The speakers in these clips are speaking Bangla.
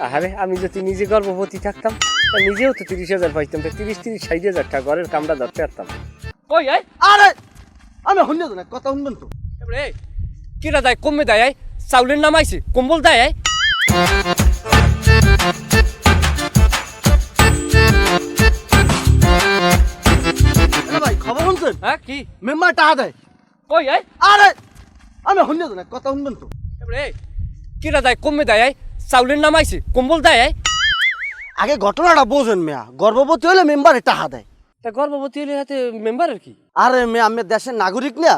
আরে আমি যদি নিজে গর্ভবতী থাকতাম নিজেও তো 30,000 পাইতাম, 30-60,000 টাকা ঘরের কামটা ধরতে পারতাম। ওই এই আরে আমি শুনলে তো না, কথা শুনবেন তো। এ কিরা দেয়, কমে দেয়, চাউলের নাম আইছে, কম্বল দেয়। ভাই খবর শুনছেন? হ্যাঁ কি মেম্বার টাকা দেয়। ওই এই আরে আমি শুনলে তো না, কথা শুনবেন তো। এ কিরা দেয়, কমে দেয়, চাউলের নাম আইছে, কম্বল দেয়। আগে ঘটনাটা বোঝেন মেয়া, গর্ভবতী হলে মেম্বারে টাকা দেয়। তা গর্ভবতী হলে হাতে মেম্বারের কি? আরে মেয়ে আমি দেশের নাগরিক না,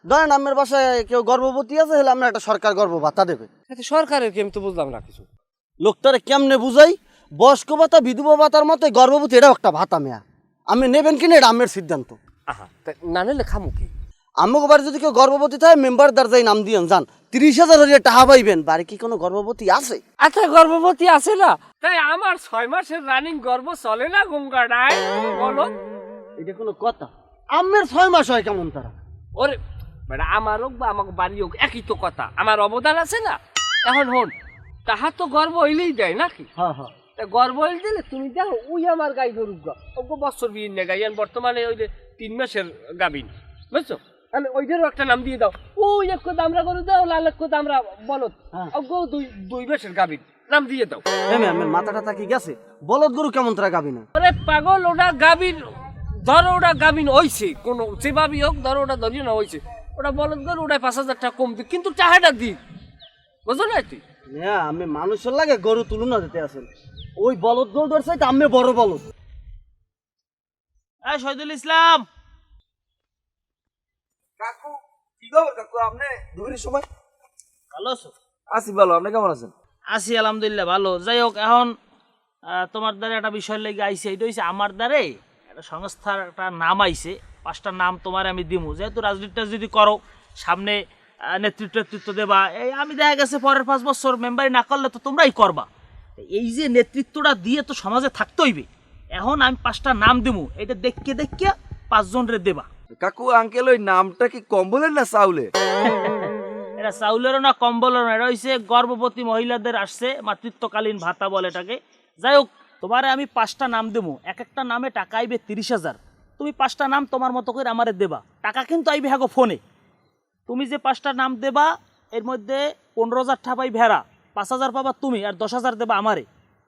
ধরেন আমার বাসায় কেউ গর্ভবতী আছে হলে আমরা একটা সরকার গর্ভ ভাতা দেবে। এতে সরকারের কি আমি তো বুঝলাম না কিছু। লোকটারে কেমনে বুঝাই, বয়স্ক ভাতা বিধবা ভাতার মতো গর্ভবতী এটাও একটা ভাতা মেয়া। আমি নেবেন কিনা এটা আমের সিদ্ধান্ত। আহা তা না নিলে খামু কি? আমাকে বাড়ি যদি কেউ গর্ভবতী থাকে মেম্বার দরজায় নাম দিয়েন যান, 30,000 হলে টাকা পাইবেন। বাড়ি কি কোনো গর্ভবতী আছে? আচ্ছা গর্ভবতী আছে না, তাই আমার 6 মাসের রানিং গর্ভ চলে না গঙ্গাটায় বলো। এটা কোনো কথা? আমের 6 মাস হয় কেমন তারা? ওরে বেটা, আমার হোক বা আমাকে বাড়ি হোক একই তো কথা, আমার অবদান আছে না। এখন হন তাহা তো গর্ব হইলেই দেয় নাকি? হ্যাঁ হ্যাঁ। তা গর্ব হইলে দিলে তুমি দেখো ওই আমার গাই গরু ওগো বছর বিয়ে নে গাই বর্তমানে ওই যে 3 মাসের গাবিন, বুঝছো? আমি ওইটারও একটা নাম দিয়ে দাও, ওই এক কথা আমরা গরু দাও, লাল এক কথা আমরা বলদ, ওগো 2 মাসের গাবিন নাম দিয়ে দাও। আমার মাথাটা কি গেছে? বলদ গরু কেমন তারা গাবি না? আরে পাগল, ওটা গাবিন ধরো, ওটা গাবিন হইছে কোনো যেভাবেই হোক, ধরো ওটা ধরিও না হইছে, ওটা বলদ গরু, ওটা 5,000 টাকা কম দিই, কিন্তু টাকাটা দিই, বুঝো না? তুই হ্যাঁ আমি মানুষের লাগে গরু তুলনা দিতে আসেন, ওই বলদ গরু ধরছে আমি বড় বলদ। শহীদুল ইসলাম কাকু কি খবর কাকু? আপনি দুপুরের সময়? ভালো আছো? আছি ভালো, আপনি কেমন আছেন? আছি আলহামদুলিল্লাহ ভালো। যাই হোক, এখন তোমার দ্বারা একটা বিষয় লেগে আইছে, এটা হচ্ছে আমার দ্বারে একটা সংস্থার একটা নাম আইছে, 5টা নাম তোমার আমি দিমু। যেহেতু রাজনীতিটা যদি করো, সামনে নেতৃত্ব দেবা, এই আমি দেখা গেছে পরের 5 বছর মেম্বারি না করলে তো তোমরাই করবা। এই যে নেতৃত্বটা দিয়ে তো সমাজে থাকতে হইবে। এখন আমি 5টা নাম দিমু, এটা দেখিয়ে 5 জনরে দেবা। কাকু আঙ্কেল ওই নামটা কি কম্বলের না চাউলে? এটা চাউলেরও না কম্বলেরও না, এটা হচ্ছে গর্ভবতী মহিলাদের আসছে মাতৃত্বকালীন ভাতা বলে এটাকে। যাই হোক, তোমারে আমি 5টা নাম দেবো, এক একটা নামে টাকা আইবে 30,000। তুমি 5টা নাম তোমার মতো করে আমারে দেবা, টাকা কিন্তু আইবে হ্যাগো ফোনে। তুমি যে 5টা নাম দেবা এর মধ্যে 15,000 টাকা পাই ভেড়া, 5,000 পাবা তুমি, আর 10,000 দেবা আমারে,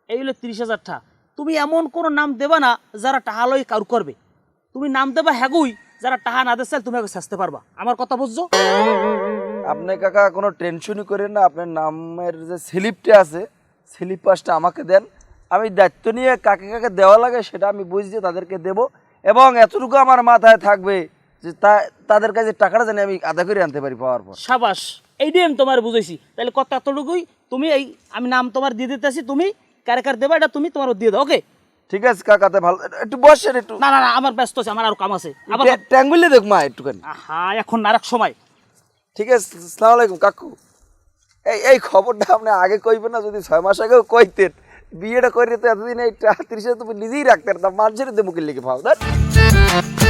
এই হলো 30,000 টাকা। তুমি এমন কোনো নাম দেবা না যারা টাকা লই কারু করবে, তুমি নাম দেবা হ্যাগুই যারা টাকা না দিচ্ছে তুমি হ্যাগো শাস্তে পারবা। আমার কথা বুঝছো? আপনি কাকা কোনো টেনশনই করেন না, আপনার নামের যে স্লিপটা আছে স্লিপ পাসটা আমাকে দেন, আমি দায়িত্ব নিয়ে কাকে কাকে দেওয়া লাগে সেটা আমি বুঝিয়ে তাদেরকে দেব, এবং এতটুকু আমার মাথায় থাকবে যে তাদের কাছে টাকাটা জানি আমি আদা করে আনতে পারি পাওয়ার পর। সাবাস, এইটাই আমি তোমার বুঝাইছি। তাহলে কথা এতটুকুই, তুমি এই আমি নাম তোমার দিয়ে দিতেছি, তুমি কার দেবা এটা তুমি তোমার দিয়ে দাও। ওকে ঠিক আছে কাকাতে ভালো, একটু বসেন একটু। না না না, আমার ব্যস্ত আছে, আমার আরো কাম আছে। আবার ট্যাঙ্গুলি দেখ মা একটুখানি। হ্যাঁ, এখন না রাখ সময়। ঠিক আছে, আসসালামু আলাইকুম কাকু। এই খবরটা আপনি আগে কইবেন না, যদি 6 মাস আগেও কইতেন বিয়েটা করে তো এতদিন এই 30,000 তুমি নিজেই রাখতেন, মানুষের মুখের লিখে পাও না।